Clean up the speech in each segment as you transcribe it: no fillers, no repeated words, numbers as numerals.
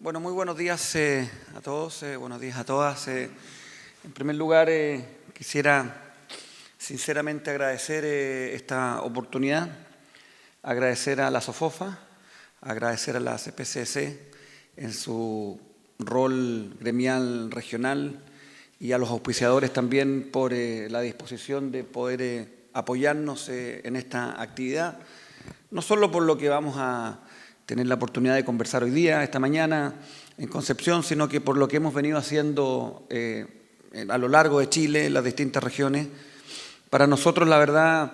Bueno, muy buenos días a todos, buenos días a todas. En primer lugar, quisiera sinceramente agradecer esta oportunidad, agradecer a la SOFOFA, agradecer a la CPCC en su rol gremial regional y a los auspiciadores también por la disposición de poder apoyarnos en esta actividad, no solo por lo que vamos a tener la oportunidad de conversar hoy día, esta mañana, en Concepción, sino que por lo que hemos venido haciendo a lo largo de Chile, en las distintas regiones. Para nosotros, la verdad,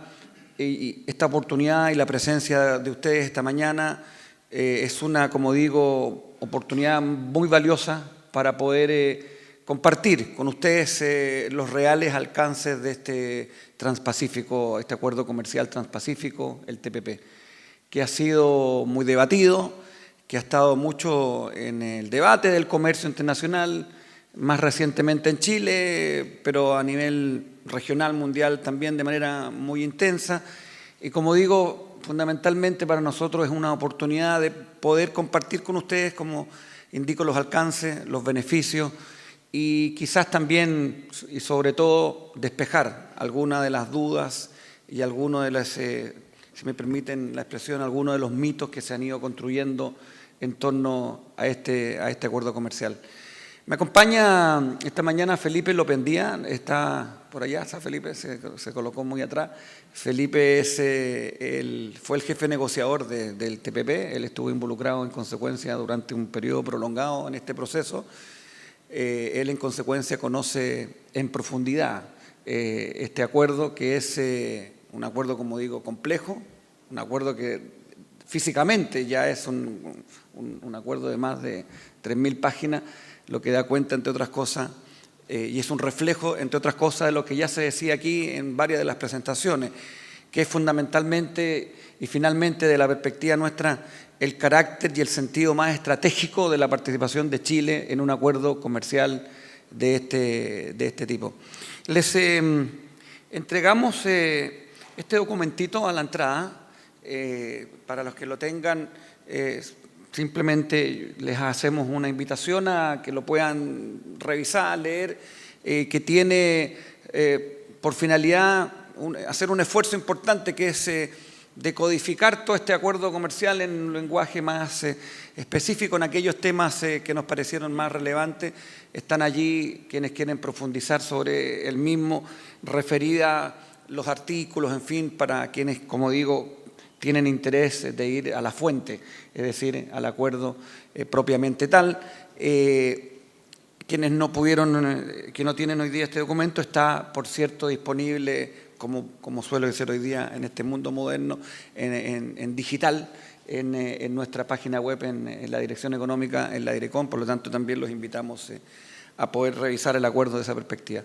esta oportunidad y la presencia de ustedes esta mañana es una, como digo, oportunidad muy valiosa para poder compartir con ustedes los reales alcances de este Transpacífico, este acuerdo comercial transpacífico, el TPP, que ha sido muy debatido, que ha estado mucho en el debate del comercio internacional, más recientemente en Chile, pero a nivel regional, mundial también de manera muy intensa. Y como digo, fundamentalmente para nosotros es una oportunidad de poder compartir con ustedes, como indico, los alcances, los beneficios y quizás también y sobre todo despejar algunas de las dudas y algunos de las si me permiten la expresión, algunos de los mitos que se han ido construyendo en torno a este acuerdo comercial. Me acompaña esta mañana Felipe Lopendía, está por allá, está Felipe, se colocó muy atrás. Felipe fue el jefe negociador del TPP, él estuvo involucrado en consecuencia durante un periodo prolongado en este proceso. Él en consecuencia conoce en profundidad este acuerdo, que es un acuerdo, como digo, complejo, un acuerdo que físicamente ya es un acuerdo de más de 3.000 páginas, lo que da cuenta, entre otras cosas, y es un reflejo, entre otras cosas, de lo que ya se decía aquí en varias de las presentaciones, que es fundamentalmente y finalmente, de la perspectiva nuestra, el carácter y el sentido más estratégico de la participación de Chile en un acuerdo comercial de este tipo. Les entregamos este documentito a la entrada. Para los que lo tengan, simplemente les hacemos una invitación a que lo puedan revisar, leer, que tiene por finalidad hacer un esfuerzo importante que es decodificar todo este acuerdo comercial en un lenguaje más específico en aquellos temas que nos parecieron más relevantes. Están allí quienes quieren profundizar sobre el mismo, referida los artículos, en fin, para quienes, como digo, tienen interés de ir a la fuente, es decir, al acuerdo propiamente tal. Quienes no pudieron, que no tienen hoy día este documento, está, por cierto, disponible, como suele ser hoy día en este mundo moderno, en digital, en nuestra página web, en la Dirección Económica, en la Direcom. Por lo tanto, también los invitamos a poder revisar el acuerdo de esa perspectiva.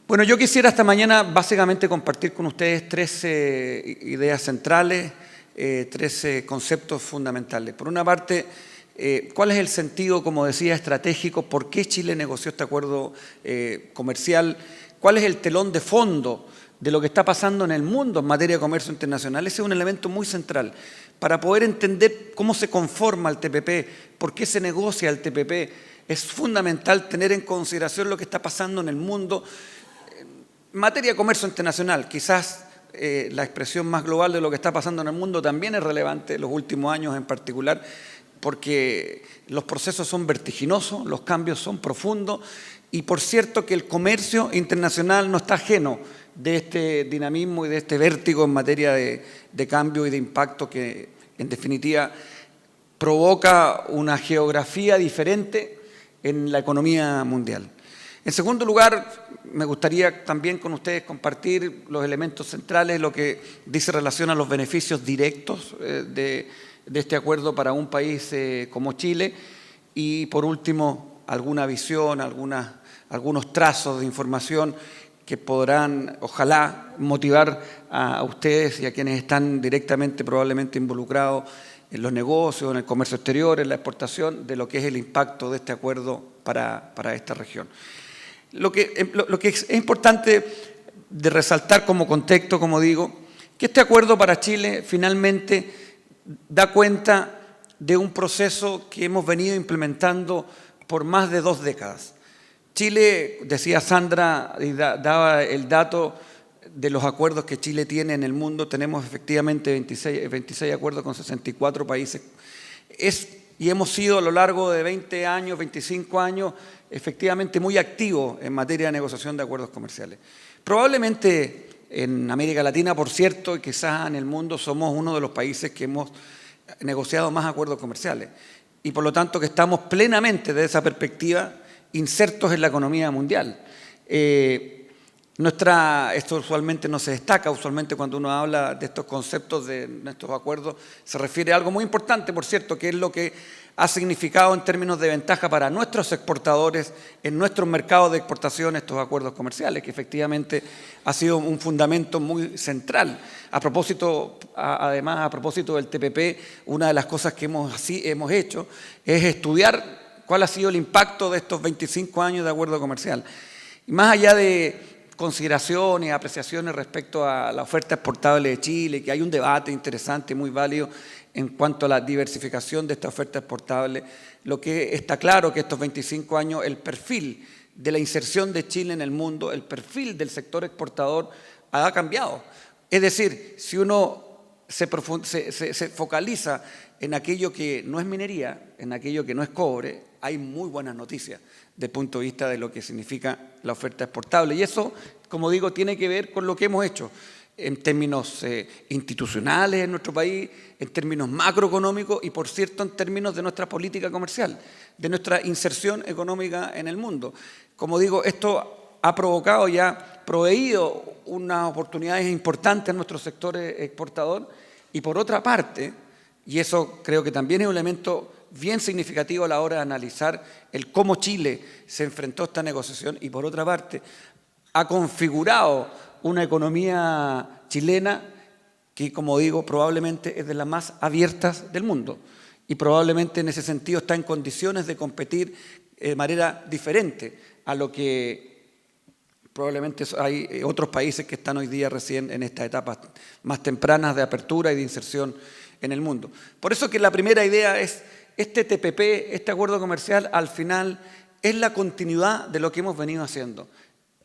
Bueno, yo quisiera esta mañana básicamente compartir con ustedes tres ideas centrales, tres conceptos fundamentales. Por una parte, ¿cuál es el sentido, como decía, estratégico? ¿Por qué Chile negoció este acuerdo comercial? ¿Cuál es el telón de fondo de lo que está pasando en el mundo en materia de comercio internacional? Ese es un elemento muy central para poder entender cómo se conforma el TPP, por qué se negocia el TPP. Es fundamental tener en consideración lo que está pasando en el mundo. En materia de comercio internacional, quizás la expresión más global de lo que está pasando en el mundo también es relevante en los últimos años en particular, porque los procesos son vertiginosos, los cambios son profundos y por cierto que el comercio internacional no está ajeno de este dinamismo y de este vértigo en materia de cambio y de impacto que en definitiva provoca una geografía diferente en la economía mundial. En segundo lugar, me gustaría también con ustedes compartir los elementos centrales, lo que dice relación a los beneficios directos de este acuerdo para un país como Chile y, por último, alguna visión, algunos trazos de información que podrán, ojalá, motivar a ustedes y a quienes están directamente probablemente involucrados en los negocios, en el comercio exterior, en la exportación, de lo que es el impacto de este acuerdo para esta región. Lo que es importante de resaltar como contexto, como digo, que este acuerdo para Chile finalmente da cuenta de un proceso que hemos venido implementando por más de 2 décadas. Chile, decía Sandra, y daba el dato de los acuerdos que Chile tiene en el mundo. Tenemos efectivamente 26 acuerdos con 64 países. Y hemos sido a lo largo de 20 años, 25 años, efectivamente muy activos en materia de negociación de acuerdos comerciales. Probablemente en América Latina, por cierto, y quizás en el mundo, somos uno de los países que hemos negociado más acuerdos comerciales. Y por lo tanto que estamos plenamente, desde esa perspectiva, insertos en la economía mundial. Esto usualmente no se destaca, usualmente cuando uno habla de estos conceptos de nuestros acuerdos se refiere a algo muy importante, por cierto, que es lo que ha significado en términos de ventaja para nuestros exportadores en nuestros mercados de exportación estos acuerdos comerciales, que efectivamente ha sido un fundamento muy central. Además, a propósito del TPP, una de las cosas que hemos hecho es estudiar cuál ha sido el impacto de estos 25 años de acuerdo comercial. Y más allá de consideraciones, apreciaciones respecto a la oferta exportable de Chile, que hay un debate interesante, muy válido en cuanto a la diversificación de esta oferta exportable. Lo que está claro que estos 25 años, el perfil de la inserción de Chile en el mundo, el perfil del sector exportador ha cambiado. Es decir, si uno se focaliza en aquello que no es minería, en aquello que no es cobre, hay muy buenas noticias desde el punto de vista de lo que significa la oferta exportable. Y eso, como digo, tiene que ver con lo que hemos hecho en términos institucionales en nuestro país, en términos macroeconómicos y, por cierto, en términos de nuestra política comercial, de nuestra inserción económica en el mundo. Como digo, esto ha proveído unas oportunidades importantes en nuestro sector exportador y, por otra parte, y eso creo que también es un elemento bien significativo a la hora de analizar el cómo Chile se enfrentó a esta negociación y, por otra parte, ha configurado una economía chilena que, como digo, probablemente es de las más abiertas del mundo y probablemente en ese sentido está en condiciones de competir de manera diferente a lo que probablemente hay otros países que están hoy día recién en estas etapas más tempranas de apertura y de inserción en el mundo. Por eso que la primera idea es este TPP, este acuerdo comercial, al final es la continuidad de lo que hemos venido haciendo.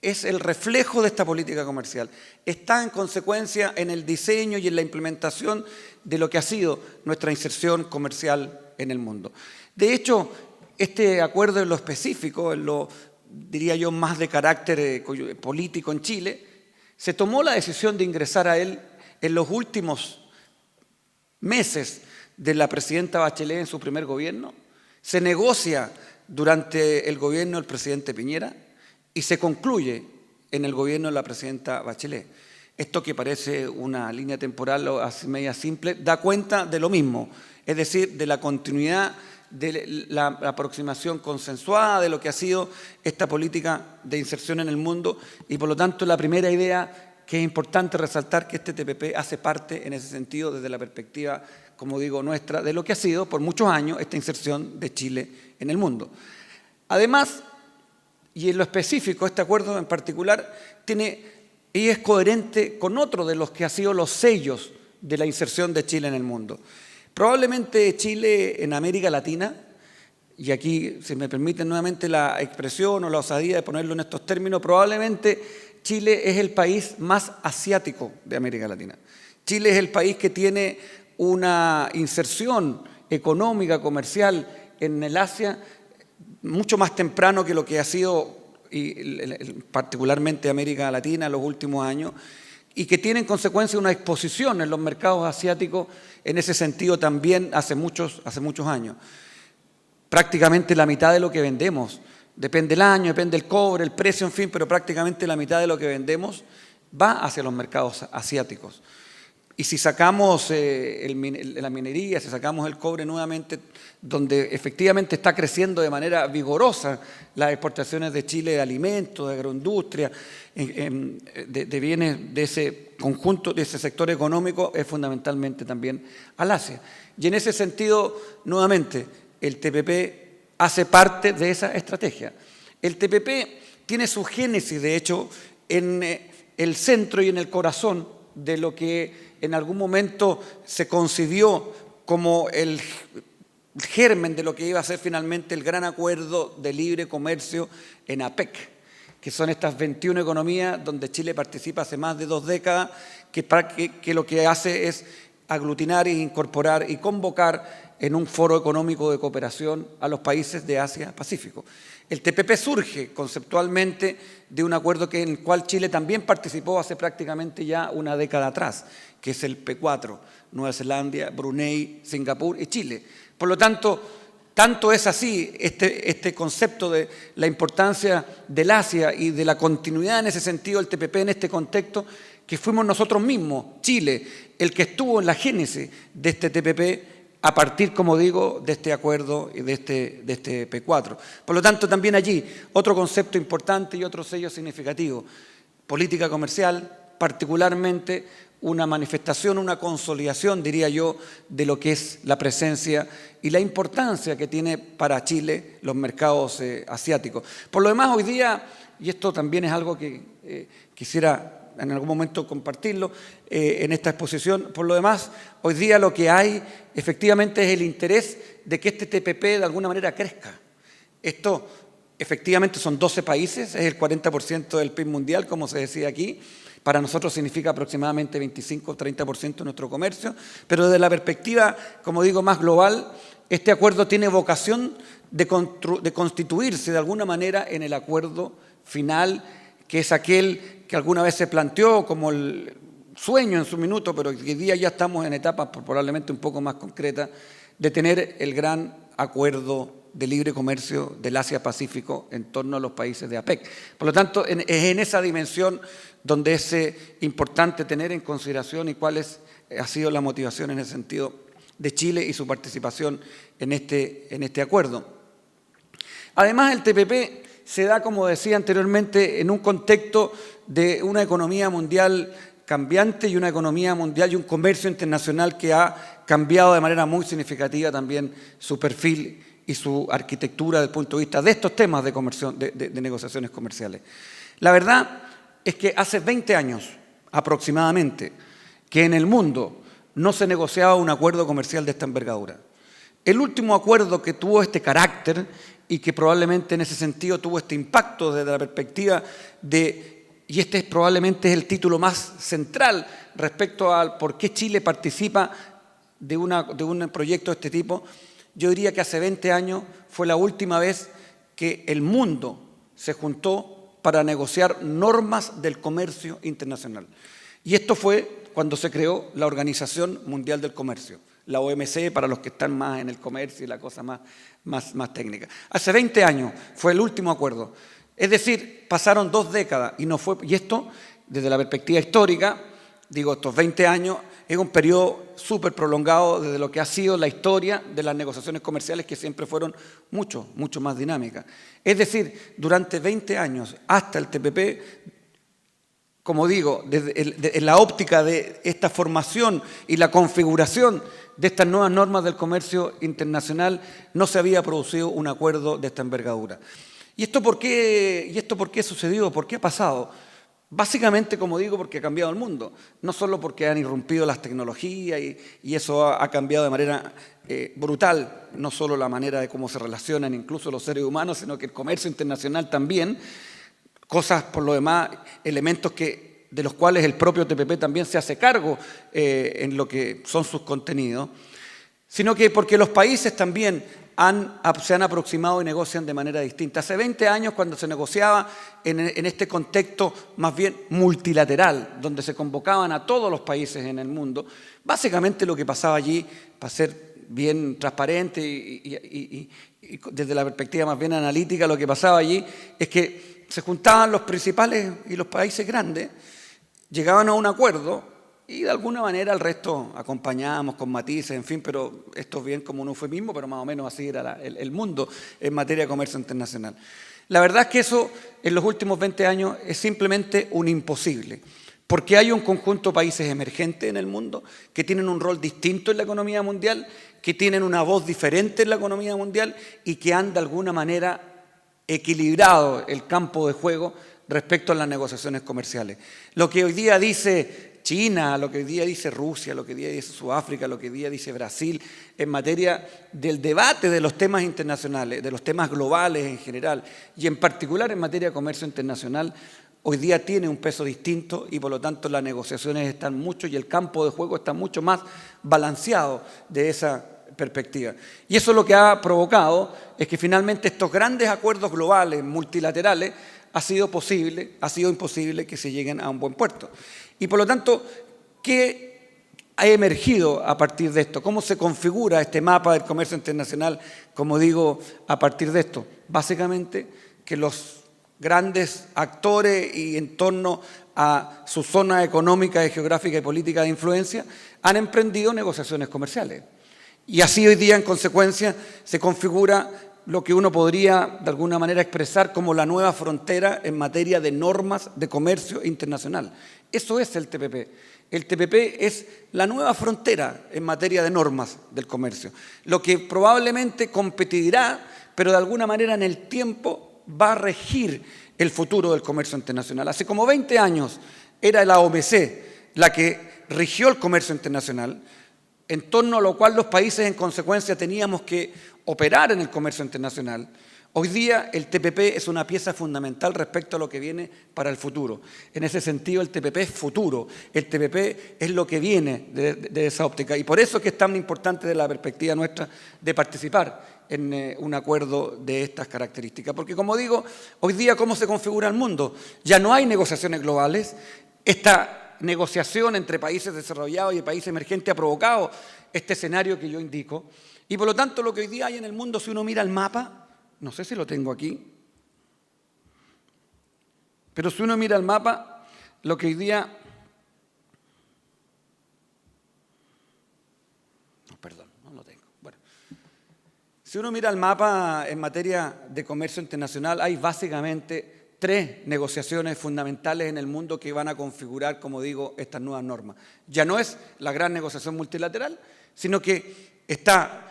Es el reflejo de esta política comercial. Está en consecuencia en el diseño y en la implementación de lo que ha sido nuestra inserción comercial en el mundo. De hecho, este acuerdo en lo específico, en lo, diría yo, más de carácter político en Chile, se tomó la decisión de ingresar a él en los últimos meses de la presidenta Bachelet en su primer gobierno, se negocia durante el gobierno del presidente Piñera y se concluye en el gobierno de la presidenta Bachelet. Esto, que parece una línea temporal o así media simple, da cuenta de lo mismo, es decir, de la continuidad de la aproximación consensuada de lo que ha sido esta política de inserción en el mundo y, por lo tanto, la primera idea que es importante resaltar que este TPP hace parte en ese sentido desde la perspectiva, como digo, nuestra, de lo que ha sido por muchos años esta inserción de Chile en el mundo. Además, y en lo específico, este acuerdo en particular y es coherente con otro de los que ha sido los sellos de la inserción de Chile en el mundo. Probablemente Chile en América Latina, y aquí, si me permiten nuevamente la expresión o la osadía de ponerlo en estos términos, probablemente Chile es el país más asiático de América Latina. Chile es el país que tiene una inserción económica, comercial en el Asia mucho más temprano que lo que ha sido particularmente América Latina en los últimos años y que tiene en consecuencia una exposición en los mercados asiáticos en ese sentido también hace muchos años. Prácticamente la mitad de lo que vendemos, depende del año, depende del cobre, el precio, en fin, pero prácticamente la mitad de lo que vendemos va hacia los mercados asiáticos. Y si sacamos la minería, si sacamos el cobre nuevamente, donde efectivamente está creciendo de manera vigorosa las exportaciones de Chile de alimentos, de agroindustria, de bienes de ese conjunto, de ese sector económico, es fundamentalmente también al Asia. Y en ese sentido, nuevamente, el TPP hace parte de esa estrategia. El TPP tiene su génesis, de hecho, en el centro y en el corazón de lo que en algún momento se concibió como germen de lo que iba a ser finalmente el gran acuerdo de libre comercio en APEC, que son estas 21 economías donde Chile participa hace más de 2 décadas, que lo que hace es aglutinar e incorporar y convocar en un foro económico de cooperación a los países de Asia-Pacífico. El TPP surge conceptualmente de un acuerdo en el cual Chile también participó hace prácticamente ya una década atrás, que es el P4, Nueva Zelanda, Brunei, Singapur y Chile. Por lo tanto, tanto es así este concepto de la importancia del Asia y de la continuidad en ese sentido del TPP en este contexto, que fuimos nosotros mismos, Chile, el que estuvo en la génesis de este TPP a partir, como digo, de este acuerdo y de este P4. Por lo tanto, también allí, otro concepto importante y otro sello significativo, política comercial, particularmente una manifestación, una consolidación, diría yo, de lo que es la presencia y la importancia que tiene para Chile los mercados asiáticos. Por lo demás, hoy día, y esto también es algo que quisiera en algún momento compartirlo en esta exposición, por lo demás, hoy día lo que hay efectivamente es el interés de que este TPP de alguna manera crezca. Esto efectivamente son 12 países, es el 40% del PIB mundial, como se decía aquí. Para nosotros significa aproximadamente 25 o 30% de nuestro comercio, pero desde la perspectiva, como digo, más global, este acuerdo tiene vocación de constituirse de alguna manera en el acuerdo final, que es aquel que alguna vez se planteó como el sueño en su minuto, pero hoy día ya estamos en etapas probablemente un poco más concretas, de tener el gran acuerdo de libre comercio del Asia-Pacífico en torno a los países de APEC. Por lo tanto, es en esa dimensión donde es importante tener en consideración y cuál ha sido la motivación en ese sentido de Chile y su participación en este acuerdo. Además, el TPP se da, como decía anteriormente, en un contexto de una economía mundial cambiante y una economía mundial y un comercio internacional que ha cambiado de manera muy significativa también su perfil y su arquitectura desde el punto de vista de estos temas de negociaciones comerciales. La verdad es que hace 20 años aproximadamente que en el mundo no se negociaba un acuerdo comercial de esta envergadura. El último acuerdo que tuvo este carácter y que probablemente en ese sentido tuvo este impacto desde la perspectiva y este probablemente es el título más central respecto al por qué Chile participa de un proyecto de este tipo, yo diría que hace 20 años fue la última vez que el mundo se juntó para negociar normas del comercio internacional. Y esto fue cuando se creó la Organización Mundial del Comercio, la OMC, para los que están más en el comercio y la cosa más técnica. Hace 20 años fue el último acuerdo. Es decir, pasaron 2 décadas y esto, desde la perspectiva histórica, digo, estos 20 años es un periodo súper prolongado desde lo que ha sido la historia de las negociaciones comerciales, que siempre fueron mucho más dinámicas. Es decir, durante 20 años hasta el TPP, como digo, en la óptica de esta formación y la configuración de estas nuevas normas del comercio internacional, no se había producido un acuerdo de esta envergadura. ¿Y esto por qué sucedió? ¿Por qué ha pasado? Básicamente, como digo, porque ha cambiado el mundo. No solo porque han irrumpido las tecnologías y eso ha cambiado de manera brutal, no solo la manera de cómo se relacionan incluso los seres humanos, sino que el comercio internacional también, cosas por lo demás, elementos de los cuales el propio TPP también se hace cargo en lo que son sus contenidos, sino que porque los países también se han aproximado y negocian de manera distinta. Hace 20 años, cuando se negociaba en este contexto más bien multilateral, donde se convocaban a todos los países en el mundo, básicamente lo que pasaba allí, para ser bien transparente y desde la perspectiva más bien analítica, lo que pasaba allí es que se juntaban los principales y los países grandes, llegaban a un acuerdo, y de alguna manera el resto acompañábamos con matices, en fin, pero esto es bien como un eufemismo, pero más o menos así era el mundo en materia de comercio internacional. La verdad es que eso en los últimos 20 años es simplemente un imposible, porque hay un conjunto de países emergentes en el mundo que tienen un rol distinto en la economía mundial, que tienen una voz diferente en la economía mundial y que han de alguna manera equilibrado el campo de juego respecto a las negociaciones comerciales. Lo que hoy día dice China, lo que hoy día dice Rusia, lo que hoy día dice Sudáfrica, lo que hoy día dice Brasil, en materia del debate de los temas internacionales, de los temas globales en general, y en particular en materia de comercio internacional, hoy día tiene un peso distinto y por lo tanto las negociaciones están mucho y el campo de juego está mucho más balanceado de esa perspectiva. Y eso lo que ha provocado es que finalmente estos grandes acuerdos globales, multilaterales, ha sido imposible que se lleguen a un buen puerto. Y por lo tanto, ¿qué ha emergido a partir de esto? ¿Cómo se configura este mapa del comercio internacional, como digo, a partir de esto? Básicamente que los grandes actores y en torno a su zona económica, geográfica y política de influencia han emprendido negociaciones comerciales. Y así hoy día, en consecuencia, se configura lo que uno podría de alguna manera expresar como la nueva frontera en materia de normas de comercio internacional. Eso es el TPP. El TPP es la nueva frontera en materia de normas del comercio, lo que probablemente competirá, pero de alguna manera en el tiempo va a regir el futuro del comercio internacional. Hace como 20 años era la OMC la que rigió el comercio internacional, en torno a lo cual los países en consecuencia teníamos que operar en el comercio internacional. Hoy día el TPP es una pieza fundamental respecto a lo que viene para el futuro. En ese sentido el TPP es futuro, el TPP es lo que viene de esa óptica y por eso es que es tan importante desde la perspectiva nuestra de participar en un acuerdo de estas características. Porque como digo, hoy día ¿cómo se configura el mundo? Ya no hay negociaciones globales, esta negociación entre países desarrollados y países emergentes ha provocado este escenario que yo indico y por lo tanto lo que hoy día hay en el mundo, si uno mira el mapa, no sé si lo tengo aquí, pero si uno mira el mapa, lo que hoy día... No, perdón, no lo tengo. Bueno, si uno mira el mapa en materia de comercio internacional, hay básicamente 3 negociaciones fundamentales en el mundo que van a configurar, como digo, estas nuevas normas. Ya no es la gran negociación multilateral, sino que está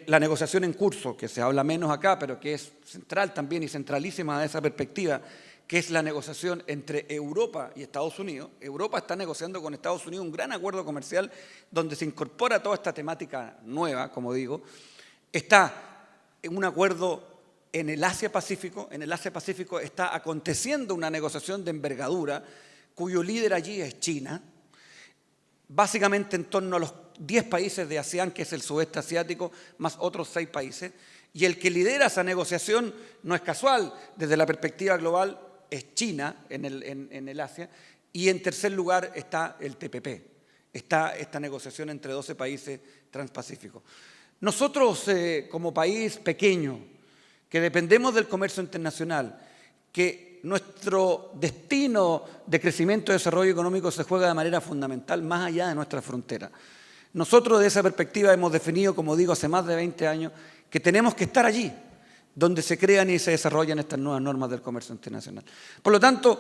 la negociación en curso, que se habla menos acá, pero que es central también y centralísima de esa perspectiva, que es la negociación entre Europa y Estados Unidos. Europa está negociando con Estados Unidos un gran acuerdo comercial donde se incorpora toda esta temática nueva, como digo. Está un acuerdo en el Asia-Pacífico. En el Asia-Pacífico está aconteciendo una negociación de envergadura cuyo líder allí es China, básicamente en torno a los 10 países de ASEAN, que es el sudeste asiático, más otros 6 países. Y el que lidera esa negociación no es casual, desde la perspectiva global es China en el Asia. Y en tercer lugar está el TPP, está esta negociación entre 12 países transpacíficos. Nosotros como país pequeño, que dependemos del comercio internacional, que nuestro destino de crecimiento y desarrollo económico se juega de manera fundamental más allá de nuestra frontera. Nosotros de esa perspectiva hemos definido, como digo, hace más de 20 años, que tenemos que estar allí, donde se crean y se desarrollan estas nuevas normas del comercio internacional. Por lo tanto,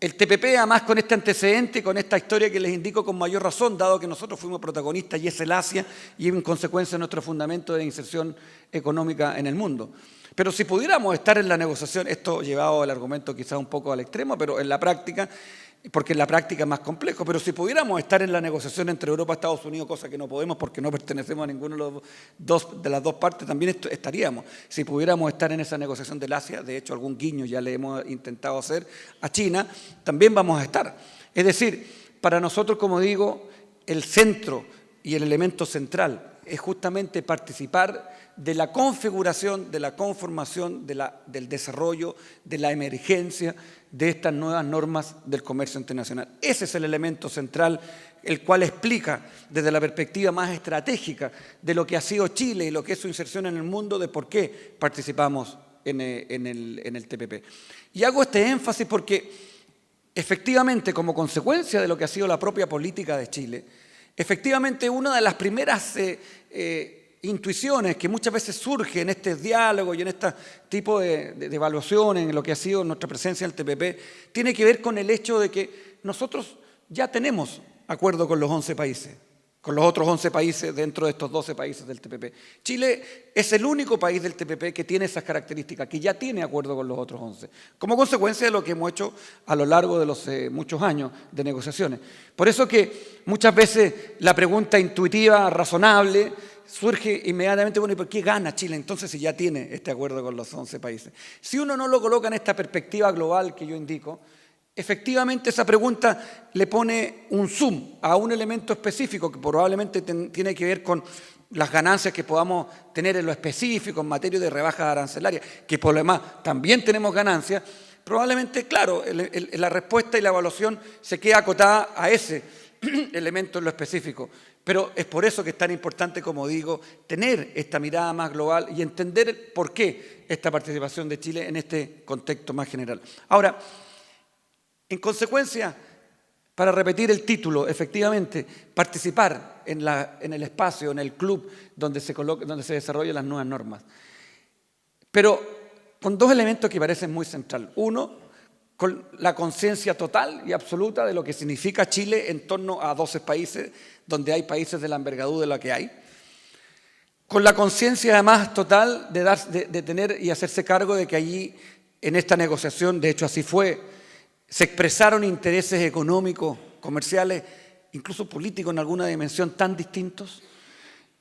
el TPP, además con este antecedente, con esta historia que les indico con mayor razón, dado que nosotros fuimos protagonistas y es el Asia, y en consecuencia nuestro fundamento de inserción económica en el mundo. Pero si pudiéramos estar en la negociación, esto llevado el argumento quizás un poco al extremo, pero en la práctica, porque en la práctica es más complejo, pero si pudiéramos estar en la negociación entre Europa y Estados Unidos, cosa que no podemos porque no pertenecemos a ninguno de las dos partes, también estaríamos. Si pudiéramos estar en esa negociación del Asia, de hecho algún guiño ya le hemos intentado hacer a China, también vamos a estar. Es decir, para nosotros, como digo, el centro y el elemento central es justamente participar de la configuración, de la conformación, del desarrollo, de la emergencia de estas nuevas normas del comercio internacional. Ese es el elemento central, el cual explica desde la perspectiva más estratégica de lo que ha sido Chile y lo que es su inserción en el mundo, de por qué participamos en el TPP. Y hago este énfasis porque efectivamente, como consecuencia de lo que ha sido la propia política de Chile, efectivamente una de las primeras intuiciones que muchas veces surge en este diálogo y en este tipo de evaluación en lo que ha sido nuestra presencia en el TPP, tiene que ver con el hecho de que nosotros ya tenemos acuerdo con los 11 países. con los otros 11 países dentro de estos 12 países del TPP. Chile es el único país del TPP que tiene esas características, que ya tiene acuerdo con los otros 11, como consecuencia de lo que hemos hecho a lo largo de los muchos años de negociaciones. Por eso que muchas veces la pregunta intuitiva, razonable, surge inmediatamente, bueno, ¿y por qué gana Chile entonces si ya tiene este acuerdo con los 11 países? Si uno no lo coloca en esta perspectiva global que yo indico, efectivamente esa pregunta le pone un zoom a un elemento específico que probablemente tiene que ver con las ganancias que podamos tener en lo específico en materia de rebajas arancelarias, que por lo demás también tenemos ganancias. Probablemente, claro, la respuesta y la evaluación se queda acotada a ese elemento en lo específico. Pero es por eso que es tan importante, como digo, tener esta mirada más global y entender por qué esta participación de Chile en este contexto más general. Ahora, en consecuencia, para repetir el título, efectivamente, participar en el espacio, en el club donde se desarrollan las nuevas normas. Pero con dos elementos que parecen muy centrales. Uno, con la conciencia total y absoluta de lo que significa Chile en torno a 12 países, donde hay países de la envergadura de la que hay. Con la conciencia además total de tener y hacerse cargo de que allí, en esta negociación, de hecho así fue, se expresaron intereses económicos, comerciales, incluso políticos en alguna dimensión tan distintos.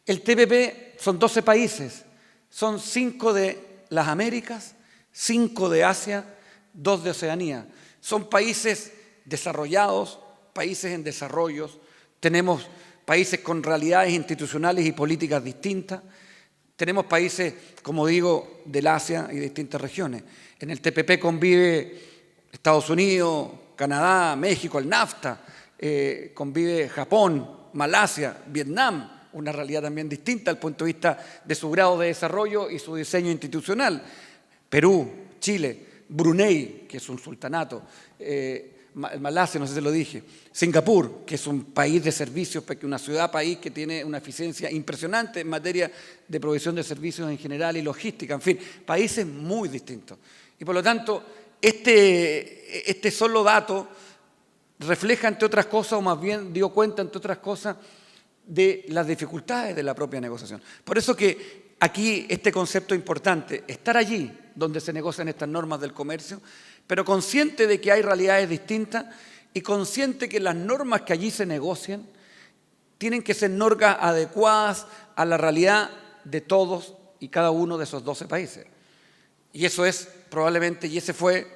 El TPP son 12 países, son 5 de las Américas, 5 de Asia, 2 de Oceanía. Son países desarrollados, países en desarrollo, tenemos países con realidades institucionales y políticas distintas, tenemos países, como digo, del Asia y de distintas regiones. En el TPP convive Estados Unidos, Canadá, México, el NAFTA, convive Japón, Malasia, Vietnam, una realidad también distinta desde el punto de vista de su grado de desarrollo y su diseño institucional. Perú, Chile, Brunei, que es un sultanato, Malasia, no sé si lo dije, Singapur, que es un país de servicios, una ciudad-país que tiene una eficiencia impresionante en materia de provisión de servicios en general y logística, en fin, países muy distintos. Y por lo tanto, este solo dato refleja, entre otras cosas, o más bien dio cuenta, entre otras cosas, de las dificultades de la propia negociación. Por eso que aquí este concepto importante, estar allí donde se negocian estas normas del comercio, pero consciente de que hay realidades distintas y consciente que las normas que allí se negocian tienen que ser normas adecuadas a la realidad de todos y cada uno de esos 12 países. Y eso es probablemente, y ese fue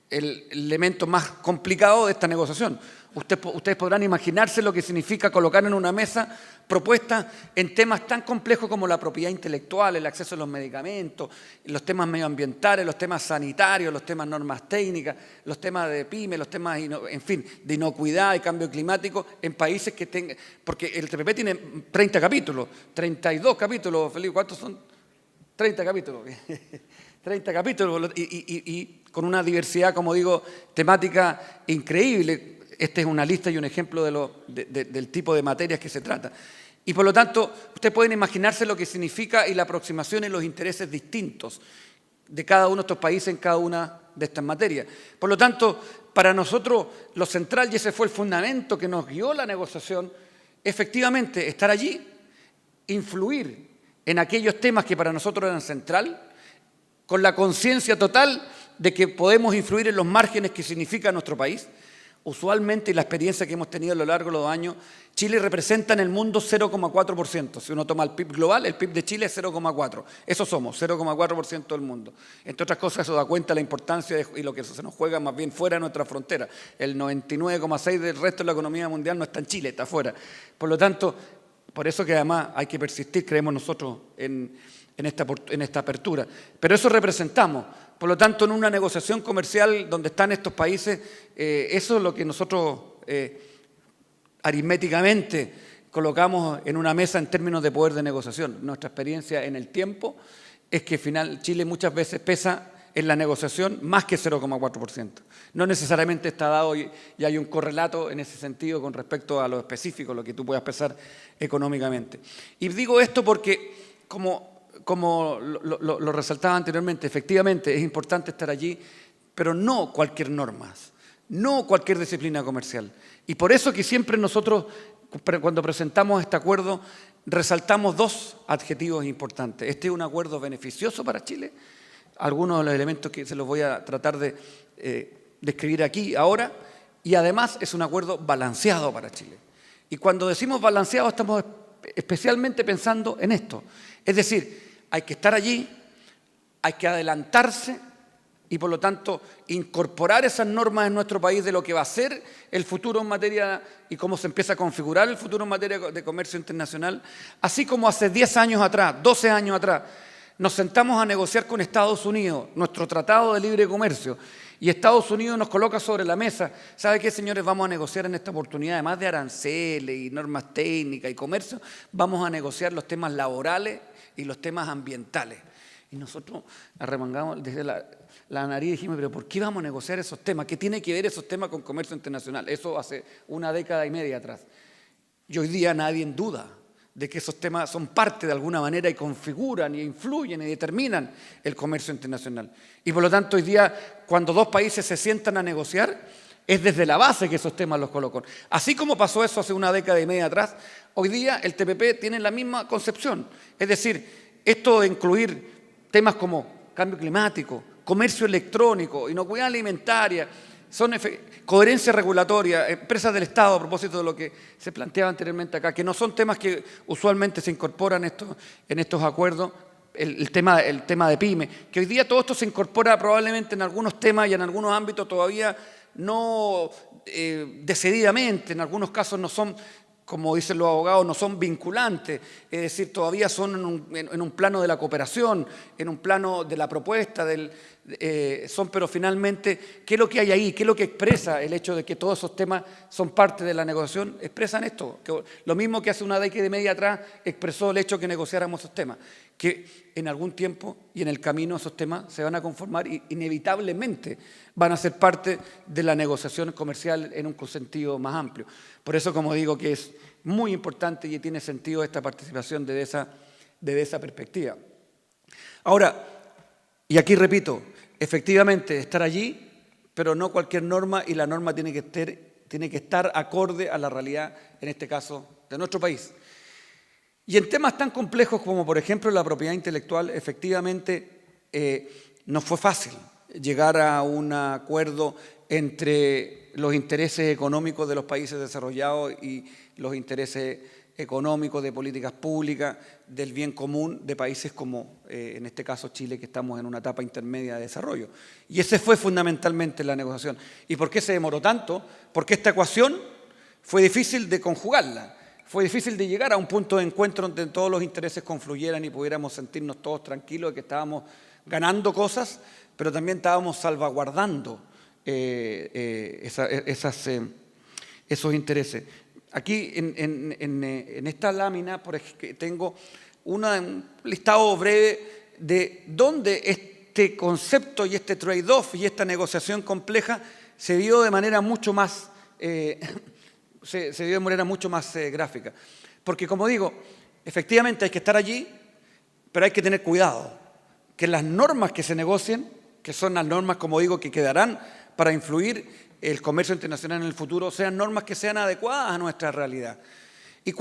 el elemento más complicado de esta negociación. Ustedes podrán imaginarse lo que significa colocar en una mesa propuestas en temas tan complejos como la propiedad intelectual, el acceso a los medicamentos, los temas medioambientales, los temas sanitarios, los temas normas técnicas, los temas de pyme, los temas, en fin, de inocuidad y cambio climático en países que tengan... Porque el TPP tiene 30 capítulos, 32 capítulos, Felipe, ¿cuántos son? 30 capítulos. 30 capítulos y con una diversidad, como digo, temática increíble. Esta es una lista y un ejemplo del tipo de materias que se trata. Y por lo tanto, ustedes pueden imaginarse lo que significa y la aproximación y los intereses distintos de cada uno de estos países en cada una de estas materias. Por lo tanto, para nosotros lo central, y ese fue el fundamento que nos guió la negociación, efectivamente estar allí, influir en aquellos temas que para nosotros eran central, con la conciencia total de que podemos influir en los márgenes que significa nuestro país. Usualmente, y la experiencia que hemos tenido a lo largo de los años, Chile representa en el mundo 0,4%. Si uno toma el PIB global, el PIB de Chile es 0,4%. Eso somos, 0,4% del mundo. Entre otras cosas, eso da cuenta de la importancia y lo que se nos juega más bien fuera de nuestra frontera. El 99,6% del resto de la economía mundial no está en Chile, está afuera. Por lo tanto, por eso que además hay que persistir, creemos nosotros, en esta apertura. Pero eso representamos. Por lo tanto, en una negociación comercial donde están estos países, eso es lo que nosotros aritméticamente colocamos en una mesa en términos de poder de negociación. Nuestra experiencia en el tiempo es que Chile muchas veces pesa en la negociación más que 0,4%. No necesariamente está dado y hay un correlato en ese sentido con respecto a lo específico, lo que tú puedas pesar económicamente. Y digo esto porque, como lo resaltaba anteriormente, efectivamente es importante estar allí, pero no cualquier norma, no cualquier disciplina comercial. Y por eso que siempre nosotros cuando presentamos este acuerdo, resaltamos dos adjetivos importantes. Este es un acuerdo beneficioso para Chile. Algunos de los elementos que se los voy a tratar de describir aquí ahora. Y además es un acuerdo balanceado para Chile. Y cuando decimos balanceado estamos especialmente pensando en esto. Es decir, hay que estar allí, hay que adelantarse y por lo tanto incorporar esas normas en nuestro país de lo que va a ser el futuro en materia y cómo se empieza a configurar el futuro en materia de comercio internacional, así como hace 10 años atrás, 12 años atrás, nos sentamos a negociar con Estados Unidos nuestro Tratado de Libre Comercio y Estados Unidos nos coloca sobre la mesa, ¿sabe qué, señores? Vamos a negociar en esta oportunidad, además de aranceles y normas técnicas y comercio, vamos a negociar los temas laborales y los temas ambientales. Y nosotros arremangamos desde la nariz y dijimos, pero ¿por qué vamos a negociar esos temas? ¿Qué tiene que ver esos temas con comercio internacional? Eso hace una década y media atrás. Y hoy día nadie en duda de que esos temas son parte de alguna manera y configuran y influyen y determinan el comercio internacional. Y por lo tanto hoy día cuando dos países se sientan a negociar es desde la base que esos temas los colocan. Así como pasó eso hace una década y media atrás, hoy día el TPP tiene la misma concepción. Es decir, esto de incluir temas como cambio climático, comercio electrónico, inocuidad alimentaria, son coherencia regulatoria, empresas del Estado, a propósito de lo que se planteaba anteriormente acá, que no son temas que usualmente se incorporan en estos acuerdos, el tema de PYME, que hoy día todo esto se incorpora probablemente en algunos temas y en algunos ámbitos todavía no decididamente, en algunos casos no son, como dicen los abogados, no son vinculantes, es decir, todavía son en un plano de la cooperación, en un plano de la propuesta, pero finalmente, ¿qué es lo que hay ahí? ¿Qué es lo que expresa el hecho de que todos esos temas son parte de la negociación? Expresan esto, que lo mismo que hace una década y media atrás expresó el hecho de que negociáramos esos temas, que en algún tiempo y en el camino esos temas se van a conformar y inevitablemente van a ser parte de la negociación comercial en un sentido más amplio. Por eso, como digo, que es muy importante y tiene sentido esta participación desde esa perspectiva. Ahora, y aquí repito, efectivamente estar allí, pero no cualquier norma y la norma tiene que estar acorde a la realidad, en este caso, de nuestro país. Y en temas tan complejos como, por ejemplo, la propiedad intelectual, efectivamente no fue fácil llegar a un acuerdo entre los intereses económicos de los países desarrollados y los intereses económicos de políticas públicas, del bien común de países como, en este caso, Chile, que estamos en una etapa intermedia de desarrollo. Y ese fue fundamentalmente la negociación. ¿Y por qué se demoró tanto? Porque esta ecuación fue difícil de conjugarla. Fue difícil de llegar a un punto de encuentro donde todos los intereses confluyeran y pudiéramos sentirnos todos tranquilos de que estábamos ganando cosas, pero también estábamos salvaguardando esos intereses. Aquí en esta lámina tengo un listado breve de dónde este concepto y este trade-off y esta negociación compleja se dio de manera mucho más gráfica. Porque, como digo, efectivamente hay que estar allí, pero hay que tener cuidado, que las normas que se negocien, que son las normas, como digo, que quedarán para influir el comercio internacional en el futuro, sean normas que sean adecuadas a nuestra realidad. Y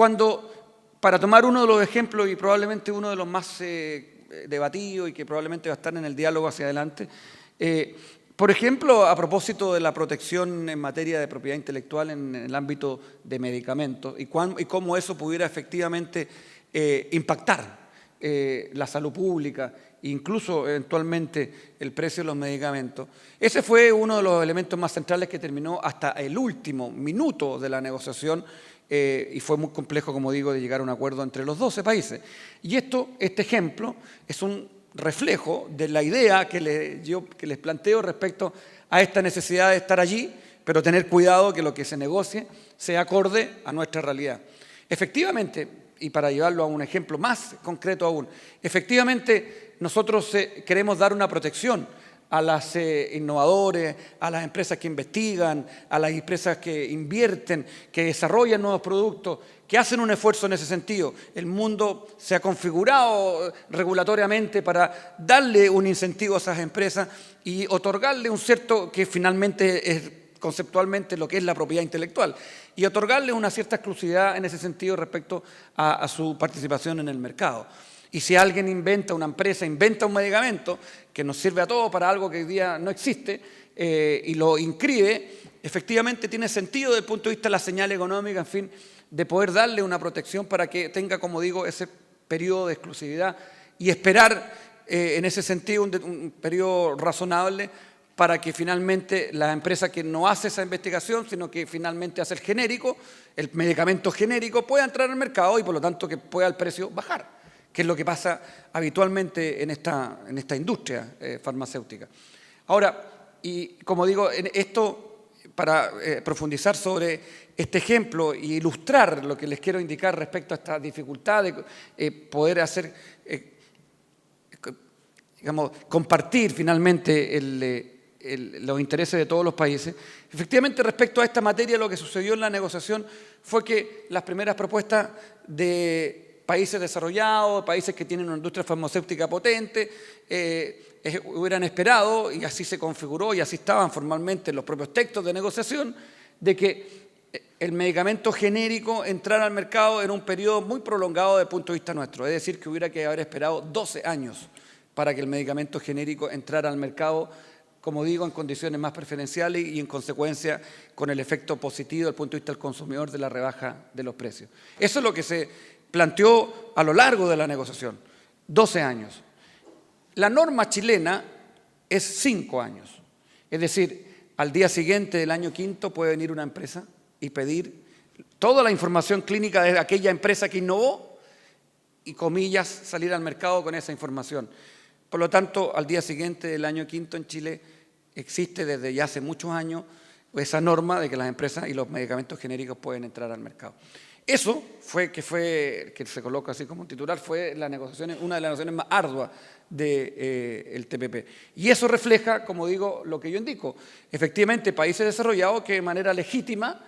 para tomar uno de los ejemplos y probablemente uno de los más debatidos y que probablemente va a estar en el diálogo hacia adelante, por ejemplo, a propósito de la protección en materia de propiedad intelectual en el ámbito de medicamentos y cómo eso pudiera efectivamente impactar la salud pública, incluso eventualmente el precio de los medicamentos. Ese fue uno de los elementos más centrales que terminó hasta el último minuto de la negociación y fue muy complejo, como digo, de llegar a un acuerdo entre los 12 países. Y este ejemplo es un reflejo de la idea que les planteo respecto a esta necesidad de estar allí, pero tener cuidado que lo que se negocie sea acorde a nuestra realidad. Efectivamente, y para llevarlo a un ejemplo más concreto aún, efectivamente nosotros queremos dar una protección a las innovadores, a las empresas que investigan, a las empresas que invierten, que desarrollan nuevos productos, que hacen un esfuerzo en ese sentido. El mundo se ha configurado regulatoriamente para darle un incentivo a esas empresas y otorgarle un cierto que finalmente es conceptualmente lo que es la propiedad intelectual. y otorgarles una cierta exclusividad en ese sentido respecto a su participación en el mercado. Y si alguien una empresa inventa un medicamento que nos sirve a todos para algo que hoy día no existe y lo inscribe, efectivamente tiene sentido desde el punto de vista de la señal económica, en fin, de poder darle una protección para que tenga, como digo, ese periodo de exclusividad y esperar en ese sentido un periodo razonable para que finalmente la empresa que no hace esa investigación, sino que finalmente hace el genérico, el medicamento genérico, pueda entrar al mercado y por lo tanto que pueda el precio bajar, que es lo que pasa habitualmente en esta industria farmacéutica. Ahora, y como digo, esto para profundizar sobre este ejemplo e ilustrar lo que les quiero indicar respecto a esta dificultad de poder hacer, digamos, compartir finalmente los intereses de todos los países. Efectivamente, respecto a esta materia, lo que sucedió en la negociación fue que las primeras propuestas de países desarrollados, países que tienen una industria farmacéutica potente, hubieran esperado, y así se configuró, y así estaban formalmente en los propios textos de negociación, de que el medicamento genérico entrara al mercado en un periodo muy prolongado desde el punto de vista nuestro. Es decir, que hubiera que haber esperado 12 años para que el medicamento genérico entrara al mercado, como digo, en condiciones más preferenciales y en consecuencia con el efecto positivo desde el punto de vista del consumidor de la rebaja de los precios. Eso es lo que se planteó a lo largo de la negociación, 12 años. La norma chilena es 5 años, es decir, al día siguiente del año quinto puede venir una empresa y pedir toda la información clínica de aquella empresa que innovó y, comillas, salir al mercado con esa información. Por lo tanto, al día siguiente del año quinto en Chile existe desde ya hace muchos años esa norma de que las empresas y los medicamentos genéricos pueden entrar al mercado. Eso que se coloca así como un titular, fue una de las negociaciones más arduas del TPP. Y eso refleja, como digo, lo que yo indico. Efectivamente, países desarrollados que de manera legítima,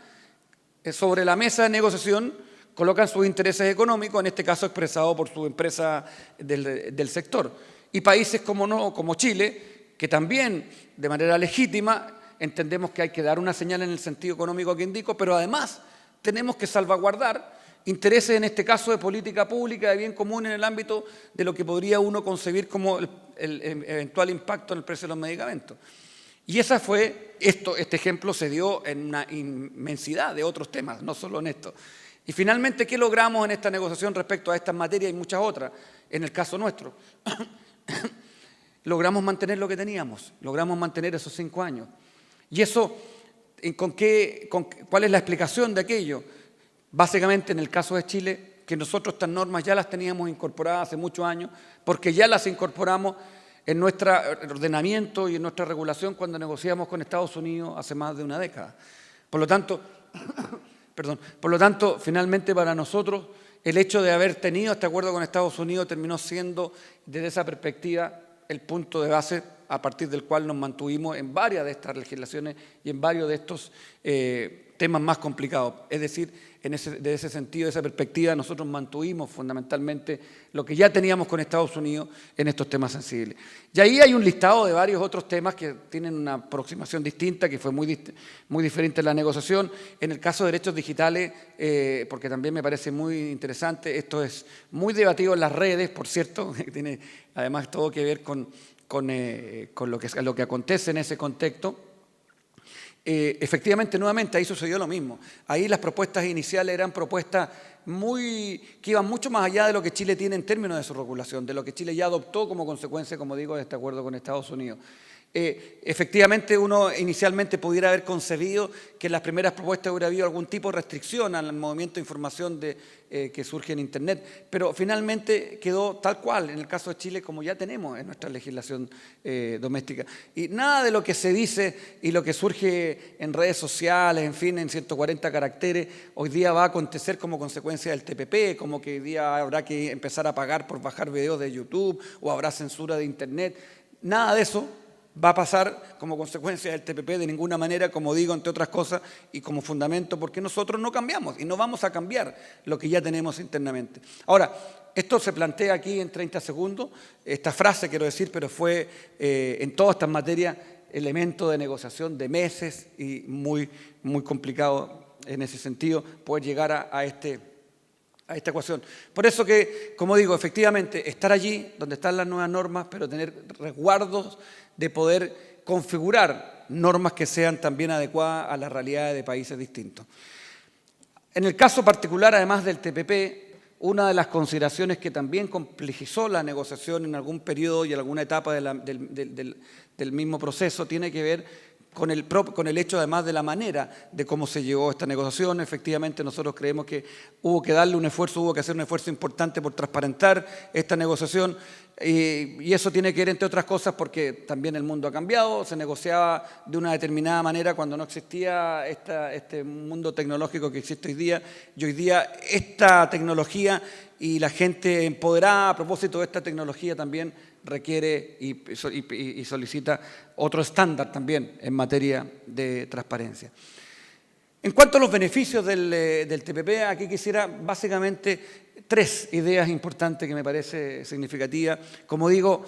sobre la mesa de negociación, colocan sus intereses económicos, en este caso expresado por su empresa del sector. Y países como Chile, que también de manera legítima entendemos que hay que dar una señal en el sentido económico que indico, pero además tenemos que salvaguardar intereses, en este caso de política pública, de bien común en el ámbito de lo que podría uno concebir como el eventual impacto en el precio de los medicamentos. Y este ejemplo se dio en una inmensidad de otros temas, no solo en esto. Y finalmente, ¿qué logramos en esta negociación respecto a estas materias y muchas otras? En el caso nuestro, logramos mantener lo que teníamos, logramos mantener esos 5 años. Y eso, ¿cuál es la explicación de aquello? Básicamente, en el caso de Chile, que nosotros estas normas ya las teníamos incorporadas hace muchos años, porque ya las incorporamos en nuestro ordenamiento y en nuestra regulación cuando negociamos con Estados Unidos hace más de una década. Por lo tanto, finalmente para nosotros, el hecho de haber tenido este acuerdo con Estados Unidos terminó siendo, desde esa perspectiva, el punto de base a partir del cual nos mantuvimos en varias de estas legislaciones y en varios de estos temas más complicados. Es decir, de ese sentido, de esa perspectiva, nosotros mantuvimos fundamentalmente lo que ya teníamos con Estados Unidos en estos temas sensibles. Y ahí hay un listado de varios otros temas que tienen una aproximación distinta, que fue muy diferente en la negociación. En el caso de derechos digitales, porque también me parece muy interesante, esto es muy debatido en las redes, por cierto, que tiene además todo que ver con lo que acontece en ese contexto. Efectivamente, nuevamente, ahí sucedió lo mismo. Ahí las propuestas iniciales eran propuestas que iban mucho más allá de lo que Chile tiene en términos de su regulación, de lo que Chile ya adoptó como consecuencia, como digo, de este acuerdo con Estados Unidos. Efectivamente, uno inicialmente pudiera haber concebido que en las primeras propuestas hubiera habido algún tipo de restricción al movimiento de información que surge en Internet, pero finalmente quedó tal cual, en el caso de Chile, como ya tenemos en nuestra legislación doméstica. Y nada de lo que se dice y lo que surge en redes sociales, en fin, en 140 caracteres, hoy día va a acontecer como consecuencia del TPP, como que hoy día habrá que empezar a pagar por bajar videos de YouTube o habrá censura de Internet. Nada de eso va a pasar como consecuencia del TPP de ninguna manera, como digo, entre otras cosas, y como fundamento, porque nosotros no cambiamos y no vamos a cambiar lo que ya tenemos internamente. Ahora, esto se plantea aquí en 30 segundos, esta frase quiero decir, pero fue en todas estas materias elemento de negociación de meses y muy complicado en ese sentido, poder llegar a esta ecuación. Por eso que, como digo, efectivamente, estar allí donde están las nuevas normas, pero tener resguardos de poder configurar normas que sean también adecuadas a las realidades de países distintos. En el caso particular, además del TPP, una de las consideraciones que también complejizó la negociación en algún periodo y en alguna etapa del mismo proceso tiene que ver con el hecho, además, de la manera de cómo se llegó a esta negociación. Efectivamente, nosotros creemos que hubo que hacer un esfuerzo importante por transparentar esta negociación, y eso tiene que ver, entre otras cosas, porque también el mundo ha cambiado, se negociaba de una determinada manera cuando no existía este mundo tecnológico que existe hoy día, y hoy día esta tecnología y la gente empoderada a propósito de esta tecnología también requiere y solicita otro estándar también en materia de transparencia. En cuanto a los beneficios del TPP, aquí quisiera básicamente 3 ideas importantes que me parece significativas. Como digo,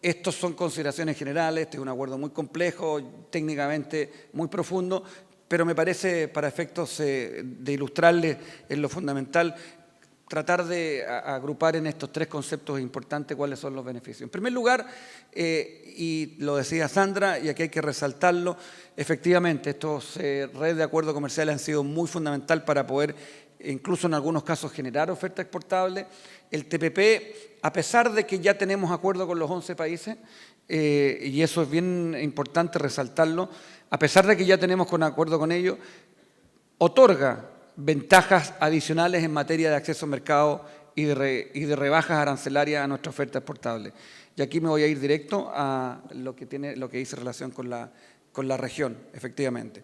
estos son consideraciones generales, este es un acuerdo muy complejo, técnicamente muy profundo, pero me parece, para efectos de ilustrarles en lo fundamental, tratar de agrupar en estos 3 conceptos importantes cuáles son los beneficios. En primer lugar, y lo decía Sandra, y aquí hay que resaltarlo, efectivamente, estos redes de acuerdos comerciales han sido muy fundamental para poder, incluso en algunos casos, generar oferta exportable. El TPP, a pesar de que ya tenemos acuerdo con los 11 países, y eso es bien importante resaltarlo, a pesar de que ya tenemos acuerdo con ellos, otorga ventajas adicionales en materia de acceso al mercado y de rebajas arancelarias a nuestra oferta exportable. Y aquí me voy a ir directo a lo que dice relación con la región, efectivamente.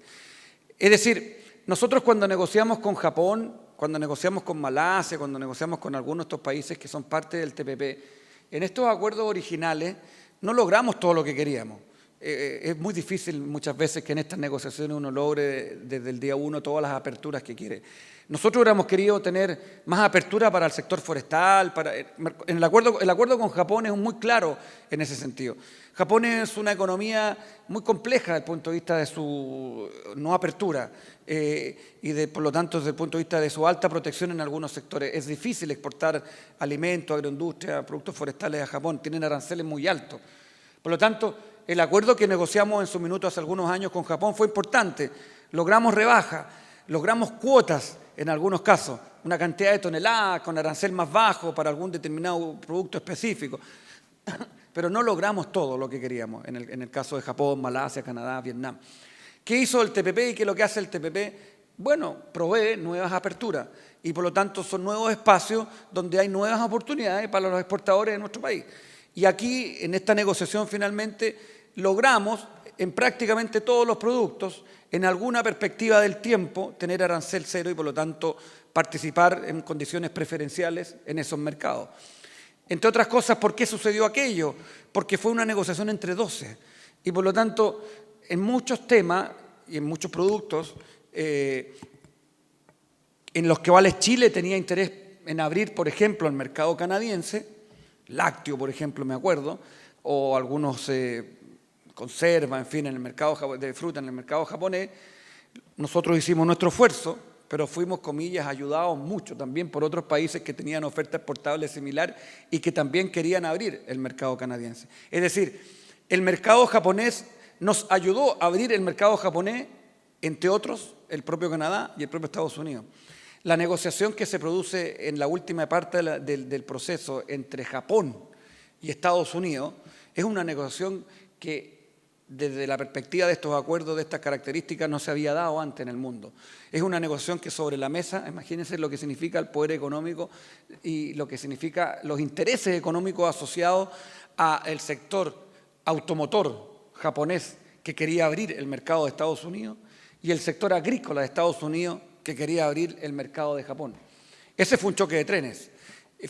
Es decir, nosotros cuando negociamos con Japón, cuando negociamos con Malasia, cuando negociamos con algunos de estos países que son parte del TPP, en estos acuerdos originales no logramos todo lo que queríamos. Es muy difícil muchas veces que en estas negociaciones uno logre desde el día 1 todas las aperturas que quiere. Nosotros hubiéramos querido tener más apertura para el sector forestal. El acuerdo con Japón es muy claro en ese sentido. Japón es una economía muy compleja desde el punto de vista de su no apertura por lo tanto, desde el punto de vista de su alta protección en algunos sectores. Es difícil exportar alimentos, agroindustria, productos forestales a Japón. Tienen aranceles muy altos. Por lo tanto, el acuerdo que negociamos en su minuto hace algunos años con Japón fue importante. Logramos rebaja, logramos cuotas en algunos casos, una cantidad de toneladas con arancel más bajo para algún determinado producto específico. Pero no logramos todo lo que queríamos en el caso de Japón, Malasia, Canadá, Vietnam. ¿Qué hizo el TPP y qué es lo que hace el TPP? Bueno, provee nuevas aperturas y por lo tanto son nuevos espacios donde hay nuevas oportunidades para los exportadores de nuestro país. Y aquí, en esta negociación, finalmente, logramos en prácticamente todos los productos, en alguna perspectiva del tiempo, tener arancel cero y, por lo tanto, participar en condiciones preferenciales en esos mercados. Entre otras cosas, ¿por qué sucedió aquello? Porque fue una negociación entre 12. Y, por lo tanto, en muchos temas y en muchos productos en los cuales Chile tenía interés en abrir, por ejemplo, el mercado canadiense, lácteo, por ejemplo, me acuerdo, o algunos conservas, en fin, en el mercado de fruta en el mercado japonés, nosotros hicimos nuestro esfuerzo, pero fuimos, comillas, ayudados mucho también por otros países que tenían oferta exportable similar y que también querían abrir el mercado canadiense. Es decir, el mercado japonés nos ayudó a abrir el mercado japonés, entre otros, el propio Canadá y el propio Estados Unidos. La negociación que se produce en la última parte del proceso entre Japón y Estados Unidos es una negociación que desde la perspectiva de estos acuerdos de estas características no se había dado antes en el mundo. Es una negociación que sobre la mesa, imagínense lo que significa el poder económico y lo que significa los intereses económicos asociados al sector automotor japonés que quería abrir el mercado de Estados Unidos y el sector agrícola de Estados Unidos que quería abrir el mercado de Japón. Ese fue un choque de trenes.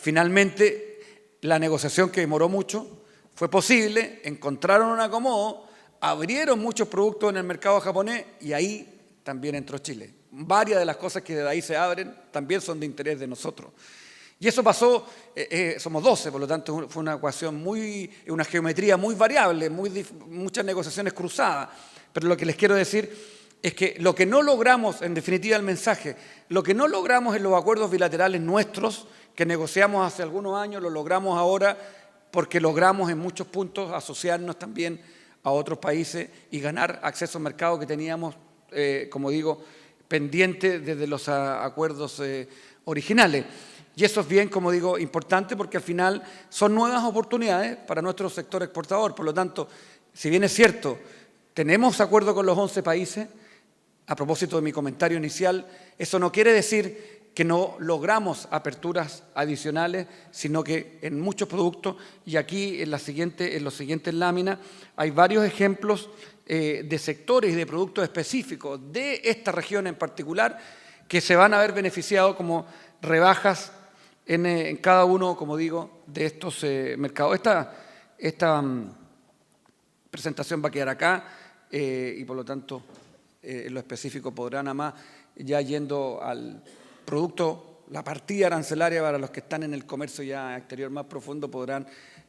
Finalmente, la negociación que demoró mucho fue posible, encontraron un acomodo, abrieron muchos productos en el mercado japonés y ahí también entró Chile. Varias de las cosas que de ahí se abren también son de interés de nosotros. Y eso pasó, somos 12, por lo tanto fue una ecuación una geometría muy variable, muchas negociaciones cruzadas. Pero lo que les quiero decir es que lo que no logramos, en definitiva el mensaje, lo que no logramos en los acuerdos bilaterales nuestros, que negociamos hace algunos años, lo logramos ahora porque logramos en muchos puntos asociarnos también a otros países y ganar acceso al mercado que teníamos, como digo, pendiente desde los acuerdos originales. Y eso es bien, como digo, importante porque al final son nuevas oportunidades para nuestro sector exportador. Por lo tanto, si bien es cierto, tenemos acuerdo con los 11 países, a propósito de mi comentario inicial, eso no quiere decir que no logramos aperturas adicionales, sino que en muchos productos, y aquí en los siguientes láminas, hay varios ejemplos de sectores y de productos específicos de esta región en particular que se van a ver beneficiados como rebajas en cada uno, como digo, de estos mercados. Esta presentación va a quedar acá y por lo tanto en lo específico podrán nada más ya yendo al producto, la partida arancelaria para los que están en el comercio ya exterior más profundo podrán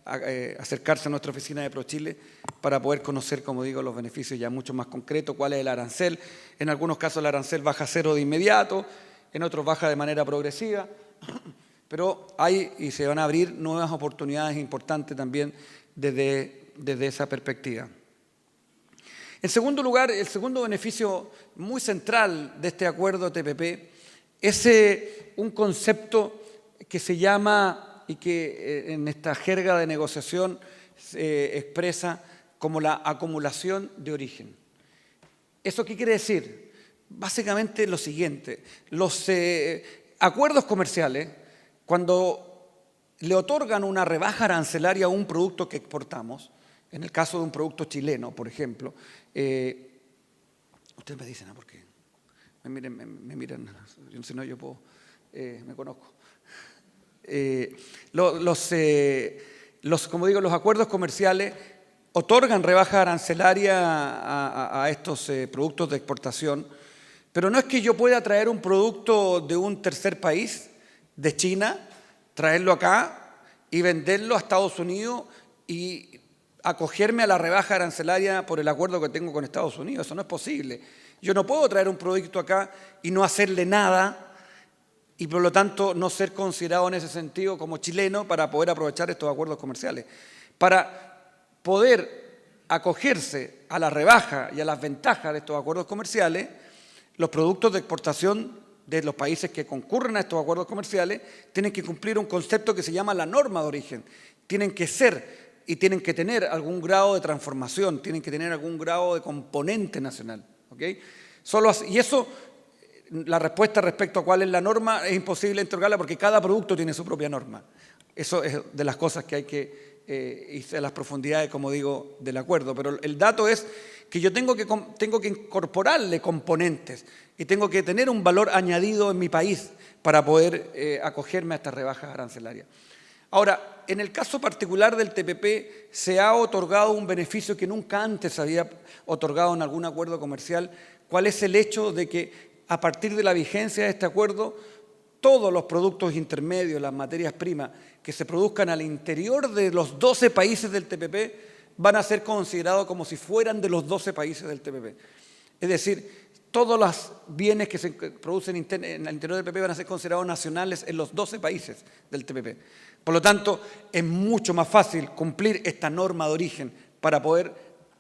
acercarse a nuestra oficina de ProChile para poder conocer, como digo, los beneficios ya mucho más concretos, cuál es el arancel. En algunos casos el arancel baja a cero de inmediato, en otros baja de manera progresiva, pero hay y se van a abrir nuevas oportunidades importantes también desde esa perspectiva. En segundo lugar, el segundo beneficio muy central de este acuerdo TPP es un concepto que se llama y que en esta jerga de negociación se expresa como la acumulación de origen. ¿Eso qué quiere decir? Básicamente lo siguiente, los acuerdos comerciales, cuando le otorgan una rebaja arancelaria a un producto que exportamos, en el caso de un producto chileno, por ejemplo, ustedes me dicen, ¿por qué? Me miran, si no yo puedo, me conozco. Como digo, los acuerdos comerciales otorgan rebaja arancelaria a estos productos de exportación, pero no es que yo pueda traer un producto de un tercer país, de China, traerlo acá y venderlo a Estados Unidos y acogerme a la rebaja arancelaria por el acuerdo que tengo con Estados Unidos. Eso no es posible. Yo no puedo traer un producto acá y no hacerle nada y por lo tanto no ser considerado en ese sentido como chileno para poder aprovechar estos acuerdos comerciales. Para poder acogerse a la rebaja y a las ventajas de estos acuerdos comerciales, los productos de exportación de los países que concurren a estos acuerdos comerciales tienen que cumplir un concepto que se llama la norma de origen. Tienen que ser y tienen que tener algún grado de transformación, tienen que tener algún grado de componente nacional. ¿Okay? Y eso, la respuesta respecto a cuál es la norma es imposible interrogarla porque cada producto tiene su propia norma. Eso es de las cosas que hay que irse a las profundidades, como digo, del acuerdo. Pero el dato es que yo tengo que incorporarle componentes y tengo que tener un valor añadido en mi país para poder acogerme a estas rebajas arancelarias. Ahora, en el caso particular del TPP se ha otorgado un beneficio que nunca antes había otorgado en algún acuerdo comercial. ¿Cuál es el hecho de que a partir de la vigencia de este acuerdo todos los productos intermedios, las materias primas que se produzcan al interior de los 12 países del TPP van a ser considerados como si fueran de los 12 países del TPP? Es decir, todos los bienes que se producen en el interior del TPP van a ser considerados nacionales en los 12 países del TPP. Por lo tanto, es mucho más fácil cumplir esta norma de origen para poder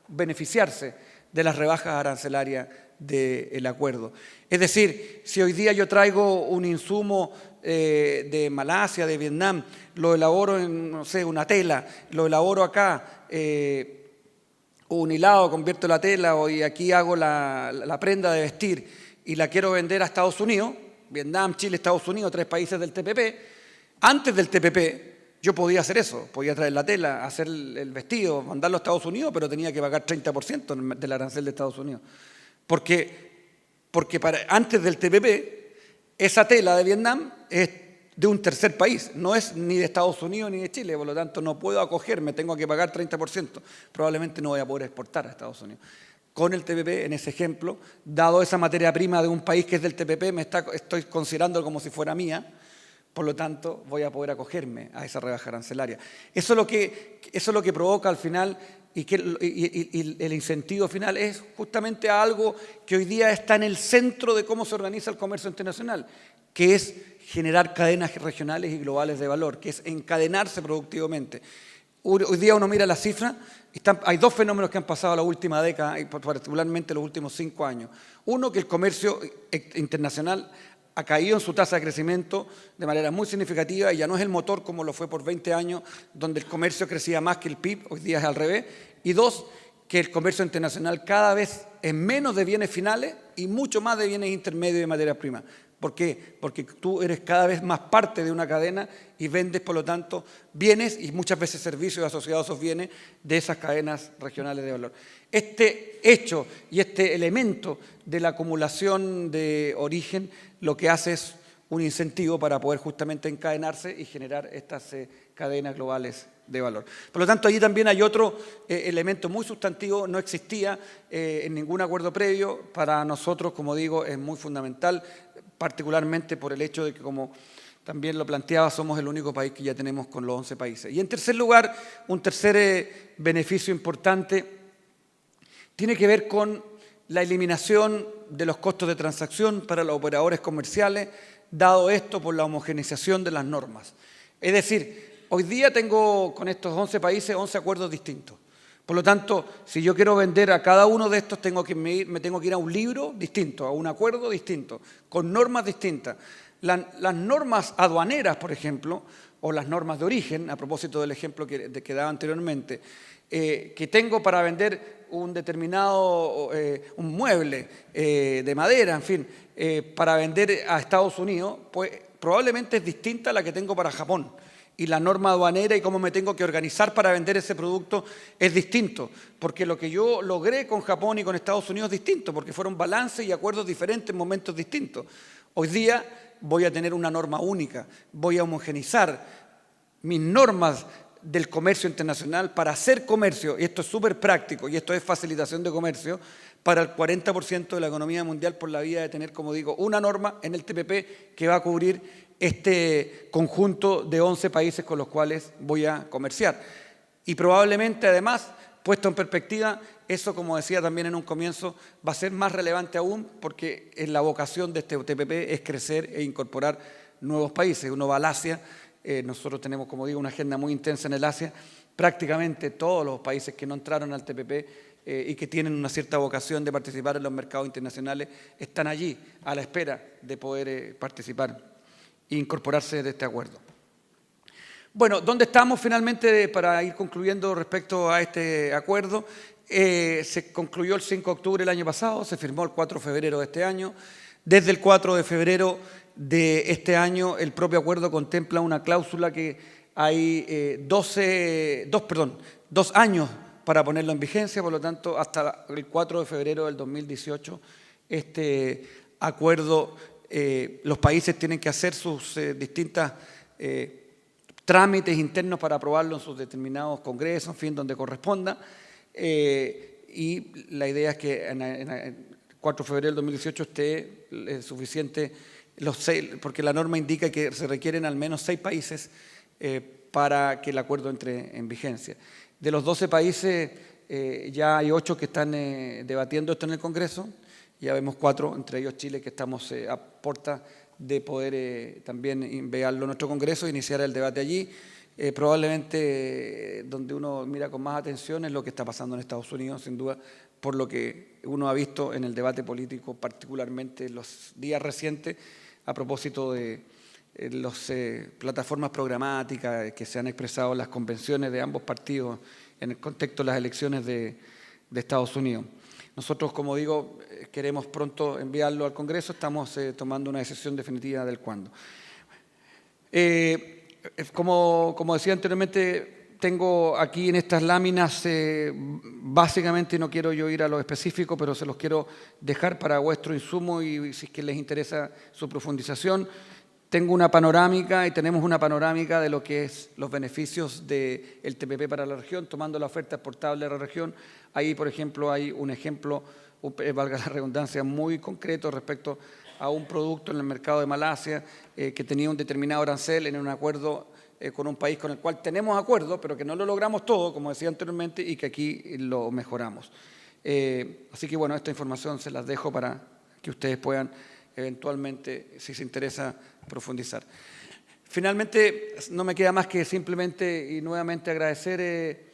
beneficiarse de las rebajas arancelarias del acuerdo. Es decir, si hoy día yo traigo un insumo de Malasia, de Vietnam, lo elaboro en, no sé, una tela, lo elaboro acá, un hilado, convierto la tela y aquí hago la prenda de vestir y la quiero vender a Estados Unidos, Vietnam, Chile, Estados Unidos, 3 países del TPP. Antes del TPP yo podía hacer eso, podía traer la tela, hacer el vestido, mandarlo a Estados Unidos, pero tenía que pagar 30% del arancel de Estados Unidos. Porque antes del TPP, esa tela de Vietnam es de un tercer país, no es ni de Estados Unidos ni de Chile, por lo tanto no puedo acogerme, tengo que pagar 30%, probablemente no voy a poder exportar a Estados Unidos. Con el TPP, en ese ejemplo, dado esa materia prima de un país que es del TPP, estoy considerando como si fuera mía, por lo tanto voy a poder acogerme a esa rebaja arancelaria. Eso es lo que provoca al final y el incentivo final es justamente algo que hoy día está en el centro de cómo se organiza el comercio internacional, que es generar cadenas regionales y globales de valor, que es encadenarse productivamente. Hoy día uno mira las cifras, hay dos fenómenos que han pasado la última década, y particularmente los últimos 5 años. Uno, que el comercio internacional ha caído en su tasa de crecimiento de manera muy significativa y ya no es el motor como lo fue por 20 años, donde el comercio crecía más que el PIB, hoy día es al revés. Y dos, que el comercio internacional cada vez es menos de bienes finales y mucho más de bienes intermedios y de materias primas. ¿Por qué? Porque tú eres cada vez más parte de una cadena y vendes, por lo tanto, bienes y muchas veces servicios asociados a esos bienes de esas cadenas regionales de valor. Este hecho y este elemento de la acumulación de origen lo que hace es un incentivo para poder justamente encadenarse y generar estas cadenas globales de valor. Por lo tanto, allí también hay otro elemento muy sustantivo, no existía en ningún acuerdo previo. Para nosotros, como digo, es muy fundamental, particularmente por el hecho de que, como también lo planteaba, somos el único país que ya tenemos con los 11 países. Y en tercer lugar, un tercer beneficio importante tiene que ver con la eliminación de los costos de transacción para los operadores comerciales, dado esto por la homogeneización de las normas. Es decir, hoy día tengo con estos 11 países 11 acuerdos distintos. Por lo tanto, si yo quiero vender a cada uno de estos, me tengo que ir a un libro distinto, a un acuerdo distinto, con normas distintas. Las normas aduaneras, por ejemplo, o las normas de origen, a propósito del ejemplo que daba anteriormente, que tengo para vender un determinado un mueble de madera, en fin, para vender a Estados Unidos, pues probablemente es distinta a la que tengo para Japón. Y la norma aduanera y cómo me tengo que organizar para vender ese producto es distinto, porque lo que yo logré con Japón y con Estados Unidos es distinto, porque fueron balances y acuerdos diferentes en momentos distintos. Hoy día voy a tener una norma única, voy a homogenizar mis normas del comercio internacional para hacer comercio, y esto es súper práctico, y esto es facilitación de comercio, para el 40% de la economía mundial por la vía de tener, como digo, una norma en el TPP que va a cubrir este conjunto de 11 países con los cuales voy a comerciar. Y probablemente, además, puesto en perspectiva, eso, como decía también en un comienzo, va a ser más relevante aún porque la vocación de este TPP es crecer e incorporar nuevos países. Uno va al Asia, nosotros tenemos, como digo, una agenda muy intensa en el Asia. Prácticamente todos los países que no entraron al TPP y que tienen una cierta vocación de participar en los mercados internacionales están allí a la espera de poder participar e incorporarse de este acuerdo. Bueno, ¿dónde estamos finalmente para ir concluyendo respecto a este acuerdo? Se concluyó el 5 de octubre del año pasado, se firmó el 4 de febrero de este año. Desde el 4 de febrero de este año, el propio acuerdo contempla una cláusula que hay 2 años para ponerlo en vigencia, por lo tanto, hasta el 4 de febrero del 2018, este acuerdo, los países tienen que hacer sus distintas trámites internos para aprobarlo en sus determinados congresos, en fin, donde corresponda. Y la idea es que en el 4 de febrero del 2018 esté suficiente, porque la norma indica que se requieren al menos 6 países para que el acuerdo entre en vigencia. De los 12 países, ya hay 8 que están debatiendo esto en el Congreso, ya vemos 4, entre ellos Chile, que estamos a puerta de poder también enviarlo a nuestro Congreso e iniciar el debate allí. Probablemente donde uno mira con más atención es lo que está pasando en Estados Unidos, sin duda, por lo que uno ha visto en el debate político, particularmente en los días recientes, a propósito de las plataformas programáticas que se han expresado en las convenciones de ambos partidos en el contexto de las elecciones de Estados Unidos. Nosotros, como digo, queremos pronto enviarlo al Congreso, estamos tomando una decisión definitiva del cuándo. Como decía anteriormente, tengo aquí en estas láminas, básicamente no quiero yo ir a lo específico, pero se los quiero dejar para vuestro insumo y si es que les interesa su profundización. Tengo una panorámica y tenemos una panorámica de lo que es los beneficios del TPP para la región, tomando la oferta exportable de la región. Ahí, por ejemplo, hay un ejemplo, valga la redundancia, muy concreto respecto a un producto en el mercado de Malasia que tenía un determinado arancel en un acuerdo con un país con el cual tenemos acuerdo, pero que no lo logramos todo, como decía anteriormente, y que aquí lo mejoramos. Así que bueno, esta información se las dejo para que ustedes puedan eventualmente, si se interesa, profundizar. Finalmente, no me queda más que simplemente y nuevamente agradecer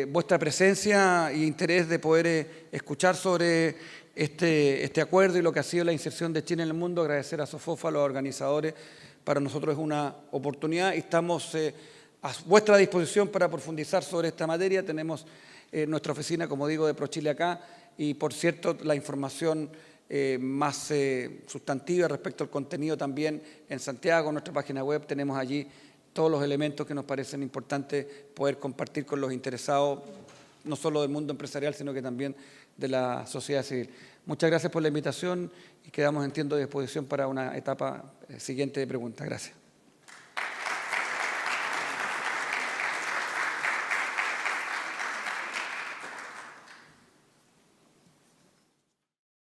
vuestra presencia e interés de poder escuchar sobre este acuerdo y lo que ha sido la inserción de Chile en el mundo. Agradecer a Sofofa, a los organizadores. Para nosotros es una oportunidad y estamos a vuestra disposición para profundizar sobre esta materia. Tenemos nuestra oficina, como digo, de ProChile acá y, por cierto, la información más sustantiva respecto al contenido también en Santiago, en nuestra página web. Tenemos allí todos los elementos que nos parecen importantes poder compartir con los interesados, no solo del mundo empresarial, sino que también de la sociedad civil. Muchas gracias por la invitación y quedamos, entiendo, a disposición para una etapa siguiente de preguntas. Gracias.